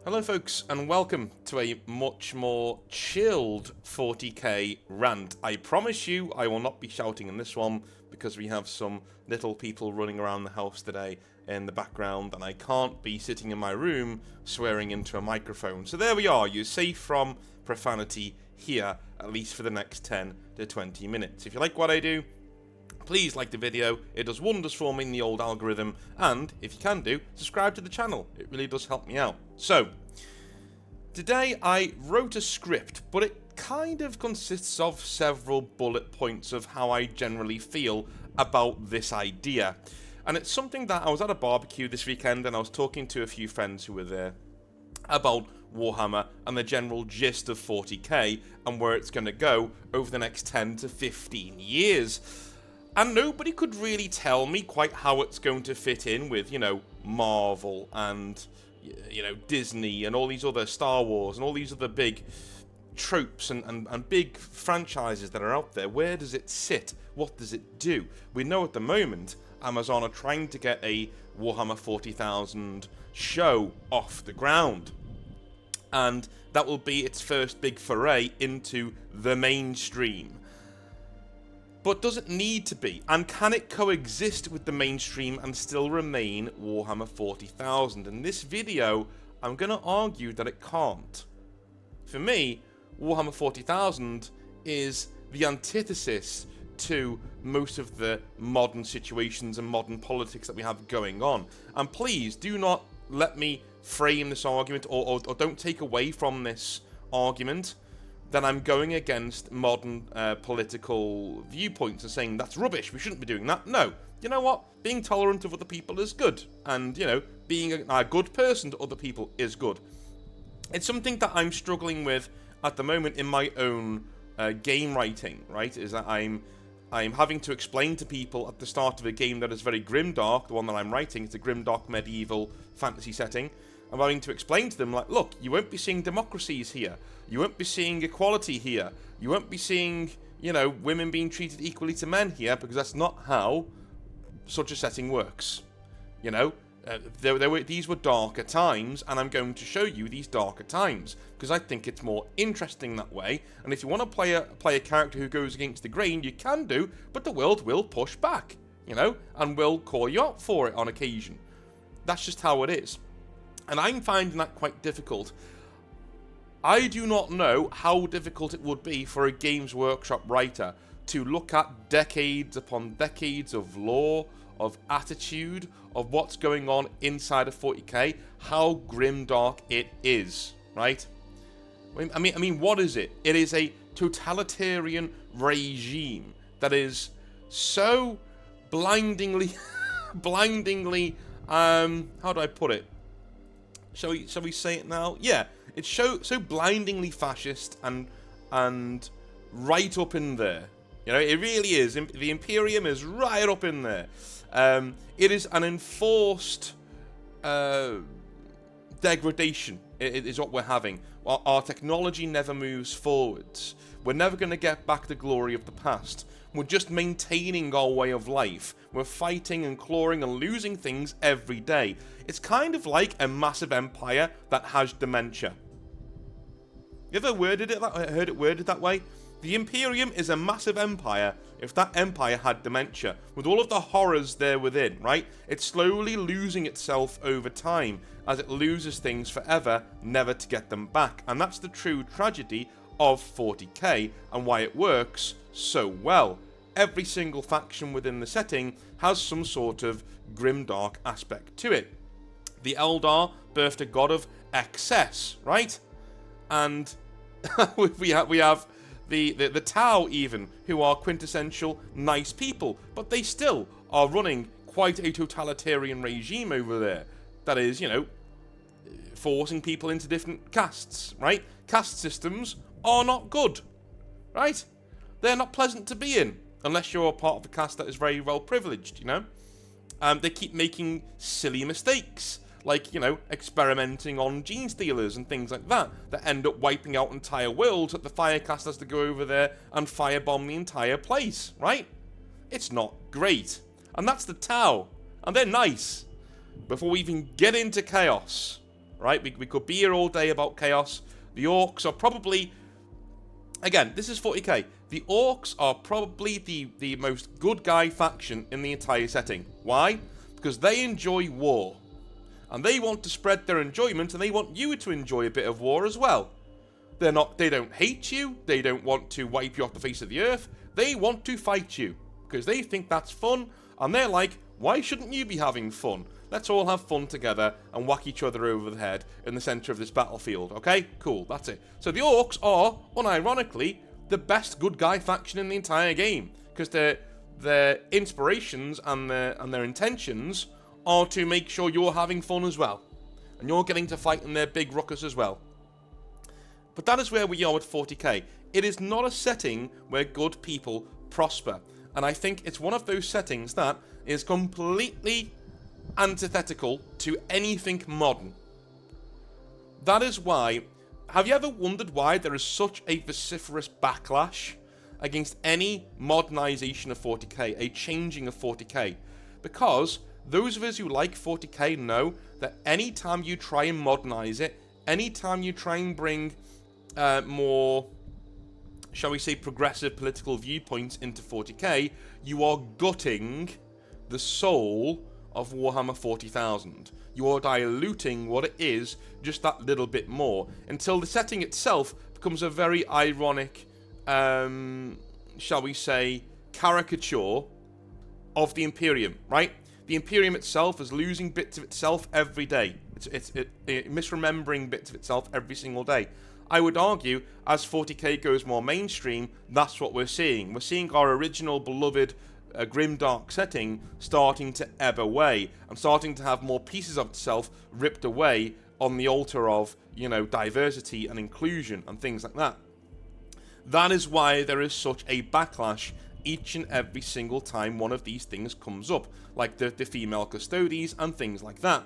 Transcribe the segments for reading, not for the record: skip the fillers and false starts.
Hello folks, and welcome to a much more chilled 40k rant. I promise you I will not be shouting in this one because we have some little people running around the house today in the background and I can't be sitting in my room swearing into a microphone. So there we are, you're safe from profanity here, at least for the next 10 to 20 minutes. If you like what I do, please like the video, it does wonders for me in the old algorithm, and if you can do, subscribe to the channel, it really does help me out. So, today I wrote a script, but it kind of consists of several bullet points of how I generally feel about this idea. And it's something that I was at a barbecue this weekend and I was talking to a few friends who were there about Warhammer and the general gist of 40k and where it's going to go over the next 10 to 15 years. And nobody could really tell me quite how it's going to fit in with, Marvel and, Disney and all these other Star Wars and all these other big tropes and big franchises that are out there. Where does it sit? What does it do? We know at the moment Amazon are trying to get a Warhammer 40,000 show off the ground. And that will be its first big foray into the mainstream. But does it need to be? And can it coexist with the mainstream and still remain Warhammer 40,000? In this video, I'm going to argue that it can't. For me, Warhammer 40,000 is the antithesis to most of the modern situations and modern politics that we have going on. And please, do not let me frame this argument or don't take away from this argument that I'm going against modern political viewpoints and saying that's rubbish, we shouldn't be doing that. No. You know what? Being tolerant of other people is good. And, being a good person to other people is good. It's something that I'm struggling with at the moment in my own game writing, right? Is that I'm having to explain to people at the start of a game that is very grimdark, the one that I'm writing, it's a grimdark medieval fantasy setting. I'm having to explain to them, like, look, you won't be seeing democracies here. You won't be seeing equality here. You won't be seeing, women being treated equally to men here, because that's not how such a setting works. These were darker times, and I'm going to show you these darker times, because I think it's more interesting that way. And if you want to play a character who goes against the grain, you can do, but the world will push back, and will call you out for it on occasion. That's just how it is. And I'm finding that quite difficult. I do not know how difficult it would be for a Games Workshop writer to look at decades upon decades of lore, of attitude, of what's going on inside of 40k, how grimdark it is, right? I mean, what is it? It is a totalitarian regime that is so blindingly, how do I put it? Shall we say it now? Yeah, it's so blindingly fascist and right up in there. It really is. The Imperium is right up in there. It is an enforced degradation. It is what we're having. Our technology never moves forwards. We're never going to get back the glory of the past. We're just maintaining our way of life. We're fighting and clawing and losing things every day. It's kind of like a massive empire that has dementia. You ever heard it worded that way? The Imperium is a massive empire if that empire had dementia, with all of the horrors there within, right? It's slowly losing itself over time as it loses things forever, never to get them back. And that's the true tragedy of 40k and why it works so well. Every single faction within the setting has some sort of grimdark aspect to it. The Eldar birthed a god of excess, right? And we have the Tau even, who are quintessential nice people, but they still are running quite a totalitarian regime over there. That is, forcing people into different castes, right? Caste systems are not good, right? They're not pleasant to be in, unless you're a part of a caste that is very well privileged, They keep making silly mistakes, like, experimenting on gene stealers and things like that end up wiping out entire worlds that the Firecast has to go over there and firebomb the entire place, right? It's not great. And that's the Tau. And they're nice. Before we even get into chaos, right? We could be here all day about chaos. The orcs are probably... Again, this is 40k. The orcs are probably the most good guy faction in the entire setting. Why? Because they enjoy war. And they want to spread their enjoyment, and they want you to enjoy a bit of war as well. They don't hate you. They don't want to wipe you off the face of the earth. They want to fight you. Because they think that's fun. And they're like, why shouldn't you be having fun? Let's all have fun together and whack each other over the head in the center of this battlefield. Okay? Cool. That's it. So the orcs are, unironically, the best good guy faction in the entire game. Because their inspirations and their intentions are to make sure you're having fun as well. And you're getting to fight in their big ruckus as well. But that is where we are with 40k. It is not a setting where good people prosper. And I think it's one of those settings that is completely antithetical to anything modern. That is why... Have you ever wondered why there is such a vociferous backlash against any modernization of 40k, a changing of 40k? Because those of us who like 40k know that any time you try and modernize it, any time you try and bring more, shall we say, progressive political viewpoints into 40k, you are gutting the soul of Warhammer 40,000. You are diluting what it is just that little bit more, until the setting itself becomes a very ironic, shall we say, caricature of the Imperium, right? The Imperium itself is losing bits of itself every day. It's misremembering bits of itself every single day. I would argue, as 40k goes more mainstream, that's what we're seeing. We're seeing our original beloved grimdark setting starting to ebb away and starting to have more pieces of itself ripped away on the altar of, you know, diversity and inclusion and things like that. That is why there is such a backlash each and every single time one of these things comes up, like the female custodies and things like that.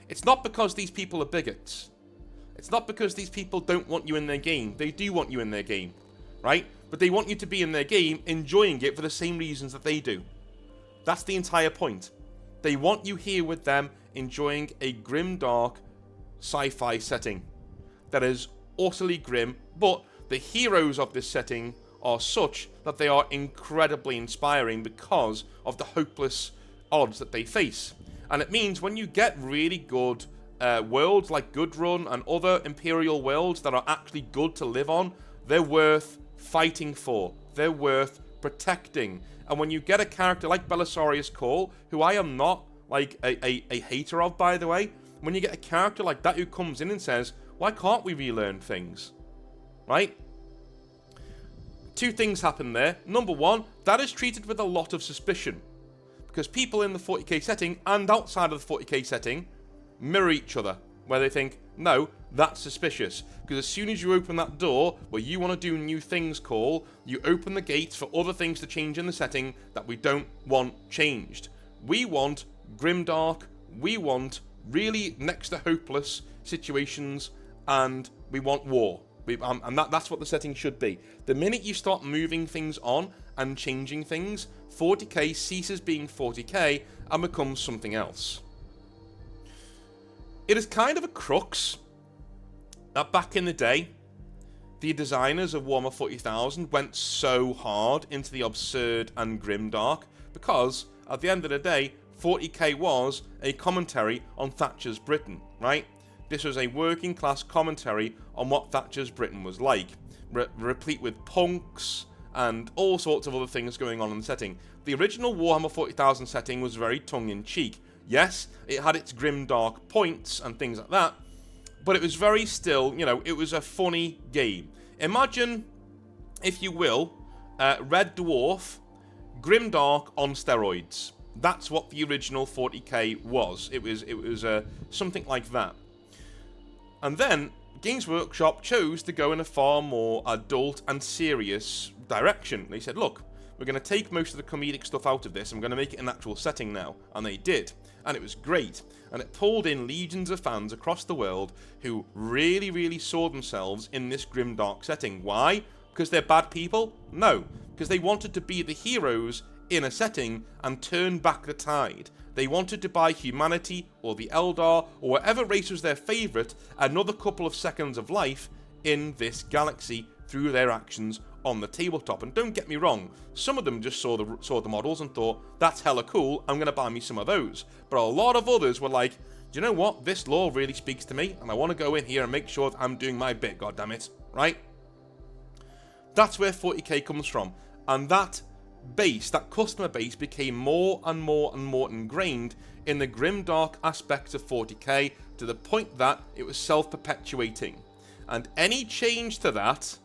It's not because these people are bigots. It's not because these people don't want you in their game. They do want you in their game, right? But they want you to be in their game, enjoying it for the same reasons that they do. That's the entire point. They want you here with them, enjoying a grim, dark sci-fi setting that is utterly grim, but the heroes of this setting are such that they are incredibly inspiring because of the hopeless odds that they face. And it means when you get really good worlds like Goodrun and other Imperial worlds that are actually good to live on, they're worth fighting for. They're worth protecting. And when you get a character like Belisarius Cawl, who I am not like a hater of, by the way, when you get a character like that who comes in and says, why can't we relearn things? Right? Two things happen there. Number one, that is treated with a lot of suspicion. Because people in the 40k setting and outside of the 40k setting mirror each other, where they think, no, that's suspicious. Because as soon as you open that door where you want to do new things, Cawl, you open the gates for other things to change in the setting that we don't want changed. We want grimdark, we want really next to hopeless situations, and we want war. And that's what the setting should be. The minute you start moving things on and changing things, 40k ceases being 40k and becomes something else. It is kind of a crux that back in the day, the designers of Warhammer 40,000 went so hard into the absurd and grimdark because, at the end of the day, 40k was a commentary on Thatcher's Britain, right? This was a working class commentary on what Thatcher's Britain was like, replete with punks and all sorts of other things going on in the setting. The original Warhammer 40,000 setting was very tongue-in-cheek. Yes, it had its grim dark points and things like that, but it was very still, you know, it was a funny game. Imagine, if you will, Red Dwarf, grimdark on steroids. That's what the original 40k was. It was something like that. And then Games Workshop chose to go in a far more adult and serious direction. They said, look, we're going to take most of the comedic stuff out of this and we're going to make it an actual setting now. And they did. And it was great. And it pulled in legions of fans across the world who really, really saw themselves in this grimdark setting. Why? Because they're bad people? No. Because they wanted to be the heroes in a setting and turn back the tide. They wanted to buy humanity, or the Eldar, or whatever race was their favourite, another couple of seconds of life in this galaxy through their actions on the tabletop. And don't get me wrong, some of them just saw the models and thought, that's hella cool, I'm going to buy me some of those. But a lot of others were like, do you know what, this lore really speaks to me, and I want to go in here and make sure that I'm doing my bit, goddammit, right? That's where 40k comes from, and that base, that customer base, became more and more and more ingrained in the grimdark aspects of 40k, to the point that it was self-perpetuating. And any change to that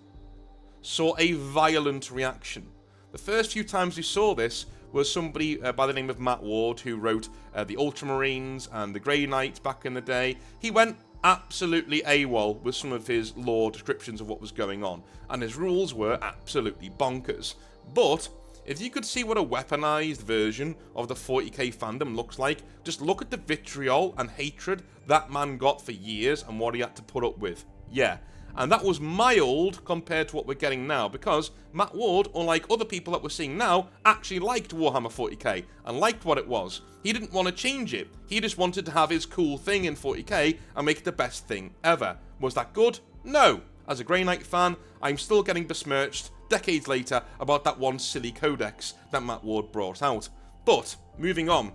saw a violent reaction. The first few times we saw this was somebody by the name of Matt Ward, who wrote the Ultramarines and the Grey Knights back in the day. He went absolutely AWOL with some of his lore descriptions of what was going on, and his rules were absolutely bonkers. But if you could see what a weaponized version of the 40k fandom looks like, just look at the vitriol and hatred that man got for years and what he had to put up with. Yeah. And that was mild compared to what we're getting now, because Matt Ward, unlike other people that we're seeing now, actually liked Warhammer 40k and liked what it was. He didn't want to change it. He just wanted to have his cool thing in 40k and make it the best thing ever. Was that good? No. As a Grey Knight fan, I'm still getting besmirched decades later about that one silly codex that Matt Ward brought out. But, moving on,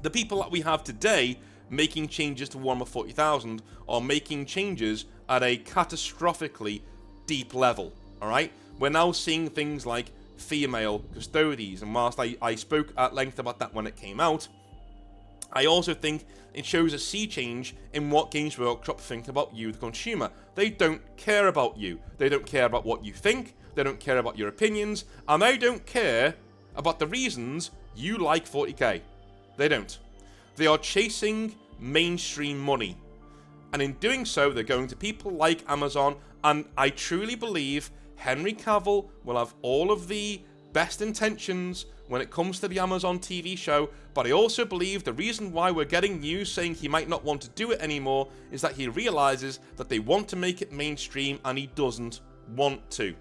the people that we have today making changes to Warhammer 40,000 are making changes at a catastrophically deep level, alright? We're now seeing things like female custodies, and whilst I spoke at length about that when it came out, I also think it shows a sea change in what Games Workshop think about you, the consumer. They don't care about you. They don't care about what you think. They don't care about your opinions. And they don't care about the reasons you like 40k. They don't. They are chasing mainstream money. And in doing so, they're going to people like Amazon, and I truly believe Henry Cavill will have all of the best intentions when it comes to the Amazon TV show, but I also believe the reason why we're getting news saying he might not want to do it anymore is that he realizes that they want to make it mainstream and he doesn't want to.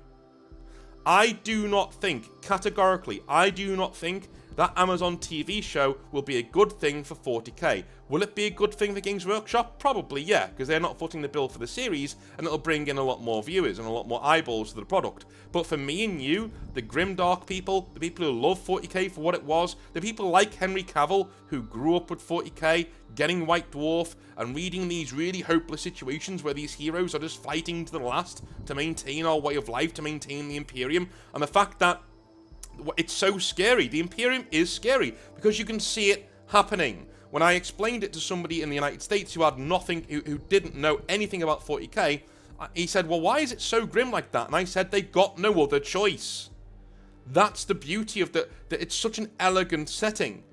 I do not think, categorically, I do not think that Amazon TV show will be a good thing for 40k. Will it be a good thing for Games Workshop? Probably, yeah, because they're not footing the bill for the series, and it'll bring in a lot more viewers and a lot more eyeballs to the product. But for me and you, the grimdark people, the people who love 40k for what it was, the people like Henry Cavill, who grew up with 40k, getting White Dwarf, and reading these really hopeless situations where these heroes are just fighting to the last to maintain our way of life, to maintain the Imperium, and the fact that it's so scary. The Imperium is scary because you can see it happening. When I explained it to somebody in the United States who had nothing, who didn't know anything about 40k, he said, well, why is it so grim like that? And I said, they got no other choice. That's the beauty of that it's such an elegant setting,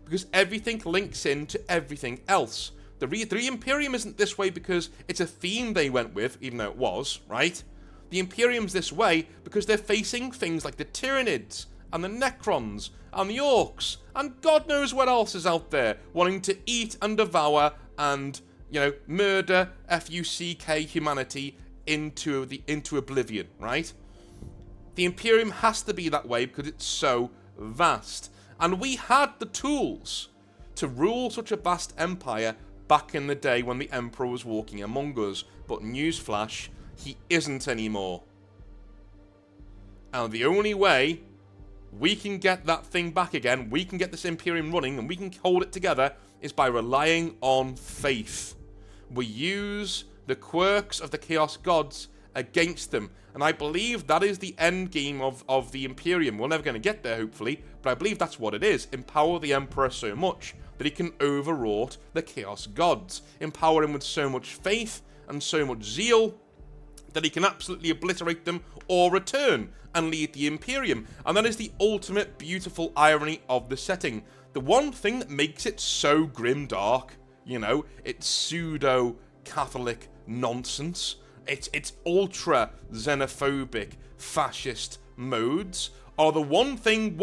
because everything links into everything else. The Imperium isn't this way because it's a theme they went with, even though it was, right? The Imperium's this way because they're facing things like the Tyranids, and the Necrons, and the Orcs, and God knows what else is out there, wanting to eat and devour and, you know, murder F-U-C-K humanity into oblivion, right? The Imperium has to be that way because it's so vast. And we had the tools to rule such a vast empire back in the day when the Emperor was walking among us. But newsflash, he isn't anymore. And the only way we can get that thing back again, we can get this Imperium running, and we can hold it together, is by relying on faith. We use the quirks of the Chaos Gods against them. And I believe that is the end game of the Imperium. We're never going to get there, hopefully, but I believe that's what it is. Empower the Emperor so much that he can overwrought the Chaos Gods. Empower him with so much faith and so much zeal that he can absolutely obliterate them or return and lead the Imperium. And that is the ultimate beautiful irony of the setting. The one thing that makes it so grimdark, you know, it's pseudo-Catholic nonsense, it's ultra xenophobic fascist modes, are the one thing,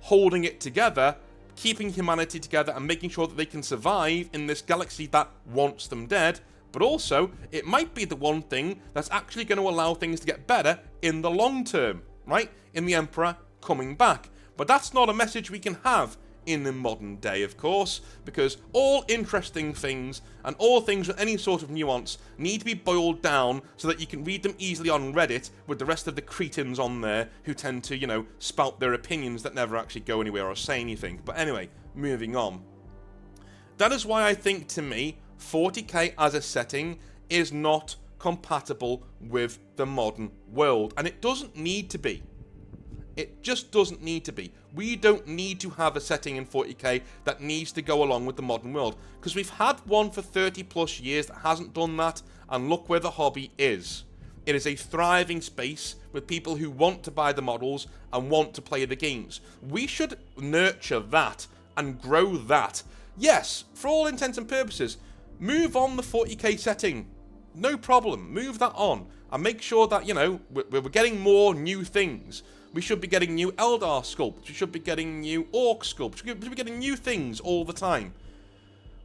holding it together, keeping humanity together and making sure that they can survive in this galaxy that wants them dead. But also, it might be the one thing that's actually going to allow things to get better in the long term, right? In the Emperor coming back. But that's not a message we can have in the modern day, of course, because all interesting things and all things with any sort of nuance need to be boiled down so that you can read them easily on Reddit with the rest of the cretins on there who tend to, you know, spout their opinions that never actually go anywhere or say anything. But anyway, moving on. That is why I think, to me, 40k as a setting is not compatible with the modern world, and it doesn't need to be. It just doesn't need to be. We don't need to have a setting in 40k that needs to go along with the modern world, because we've had one for 30 plus years that hasn't done that, and look where the hobby is. It is a thriving space with people who want to buy the models and want to play the games. We should nurture that and grow that. Yes, for all intents and purposes, move on the 40k setting. No problem, move that on, and make sure that, you know, we're getting more new things. We should be getting new Eldar sculpts, we should be getting new Orc sculpts, we should be getting new things all the time.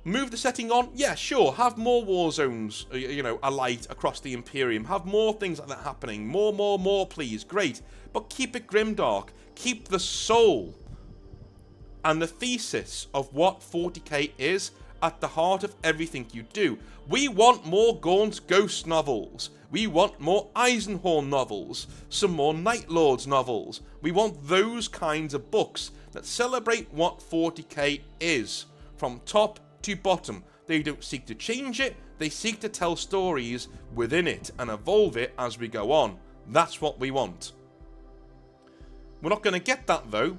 Move the setting on? Yeah, sure, have more war zones, you know, alight across the Imperium, have more things like that happening, more, please, great. But keep it grimdark, keep the soul and the thesis of what 40k is at the heart of everything you do. We want more Gaunt's Ghost novels. We want more Eisenhorn novels. Some more Night Lords novels. We want those kinds of books that celebrate what 40k is, from top to bottom. They don't seek to change it, they seek to tell stories within it and evolve it as we go on. That's what we want. We're not going to get that, though,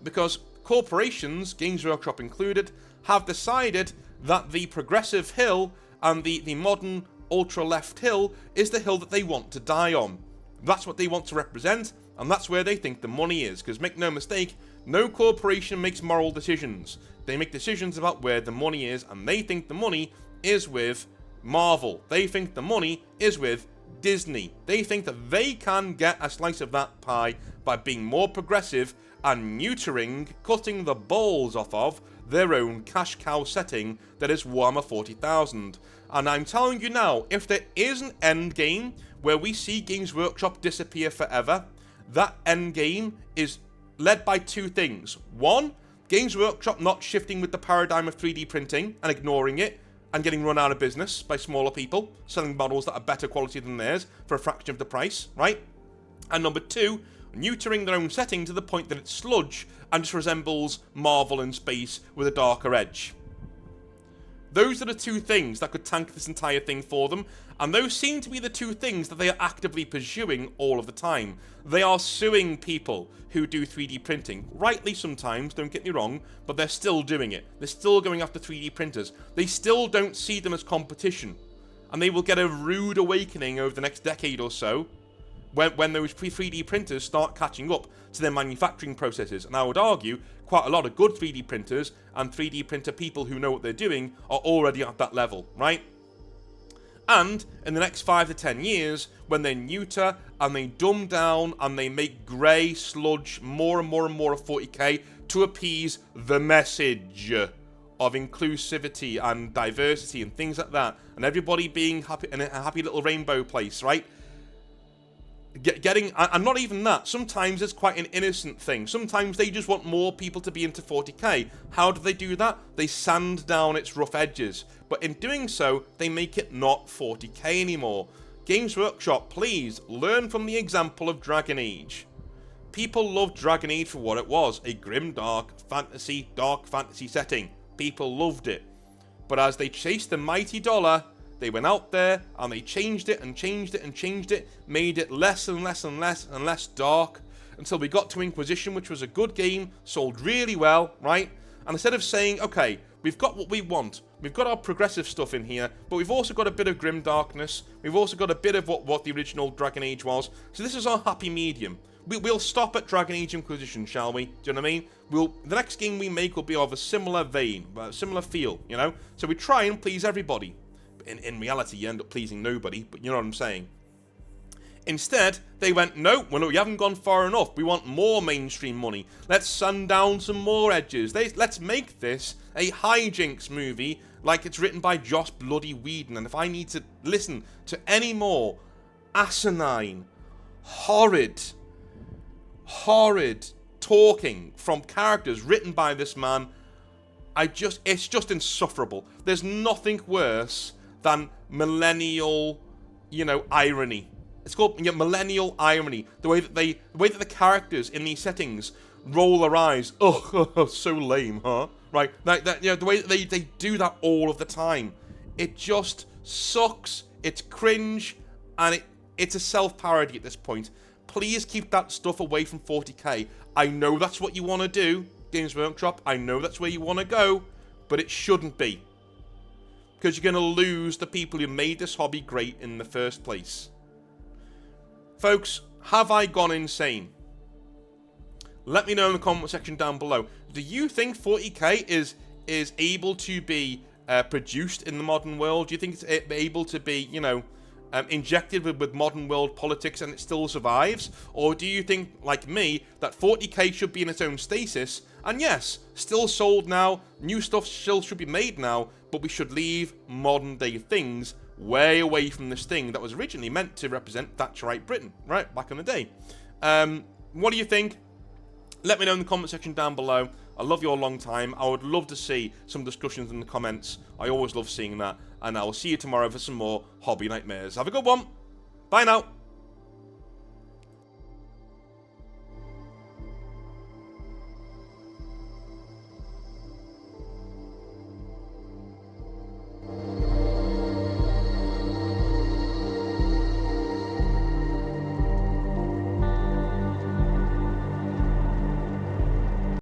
because corporations, Games Workshop included, have decided that the progressive hill and the modern ultra-left hill is the hill that they want to die on. That's what they want to represent, and that's where they think the money is, because make no mistake, no corporation makes moral decisions. They make decisions about where the money is, and they think the money is with Marvel. They think the money is with Disney. They think that they can get a slice of that pie by being more progressive and neutering, cutting the balls off of their own cash cow setting that is Warhammer 40,000. And I'm telling you now, if there is an end game where we see Games Workshop disappear forever, that end game is led by two things. One, Games Workshop not shifting with the paradigm of 3D printing and ignoring it and getting run out of business by smaller people, selling models that are better quality than theirs for a fraction of the price, right? And number two, neutering their own setting to the point that it's sludge and just resembles Marvel in space with a darker edge. Those are the two things that could tank this entire thing for them, and those seem to be the two things that they are actively pursuing all of the time. They are suing people who do 3D printing, rightly sometimes, don't get me wrong, but they're still doing it. They're still going after 3D printers. They still don't see them as competition, and they will get a rude awakening over the next decade or so when those 3D printers start catching up to their manufacturing processes. And I would argue quite a lot of good 3D printers and 3D printer people who know what they're doing are already at that level, right? And in the next 5 to 10 years, when they neuter and they dumb down and they make grey sludge more and more of 40k to appease the message of inclusivity and diversity and things like that, and everybody being happy in a happy little rainbow place, right? And not even that, sometimes it's quite an innocent thing. Sometimes they just want more people to be into 40k. How do they do that? They sand down its rough edges. But in doing so, they make it not 40k anymore. Games Workshop, please, learn from the example of Dragon Age. People loved Dragon Age for what it was, a grim, dark fantasy setting. People loved it. But as they chased the mighty dollar, they went out there and they changed it and changed it and changed it, made it less and less dark, until we got to Inquisition, which was a good game, sold really well, right? And instead of saying, okay, we've got what we want, we've got our progressive stuff in here, but we've also got a bit of grim darkness, we've also got a bit of what the original Dragon Age was, so this is our happy medium. We'll stop at Dragon Age Inquisition, shall we? Do you know what I mean? The next game we make will be of a similar vein, a similar feel, you know? So we try and please everybody. In reality, you end up pleasing nobody, but you know what I'm saying. Instead, they went, no, we haven't gone far enough. We want more mainstream money. Let's sand down some more edges. Let's make this a hijinks movie like it's written by Joss Bloody Whedon. And if I need to listen to any more asinine, horrid talking from characters written by this man, it's just insufferable. There's nothing worse than millennial, irony. It's called millennial irony. The way that the characters in these settings roll their eyes. Oh, so lame, huh? Right? The way that they do that all of the time. It just sucks. It's cringe, and it's a self-parody at this point. Please keep that stuff away from 40k. I know that's what you want to do, Games Workshop. I know that's where you want to go, but it shouldn't be. Because you're going to lose the people who made this hobby great in the first place. Folks, have I gone insane? Let me know in the comment section down below. Do you think 40k is able to be produced in the modern world? Do you think it's able to be, injected with modern world politics and it still survives? Or do you think, like me, that 40k should be in its own stasis? And yes, still sold now, new stuff still should be made now, but we should leave modern day things way away from this thing that was originally meant to represent Thatcherite Britain, right, back in the day. What do you think? Let me know in the comment section down below. I love you all long time. I would love to see some discussions in the comments. I always love seeing that. And I will see you tomorrow for some more Hobby Nightmares. Have a good one. Bye now.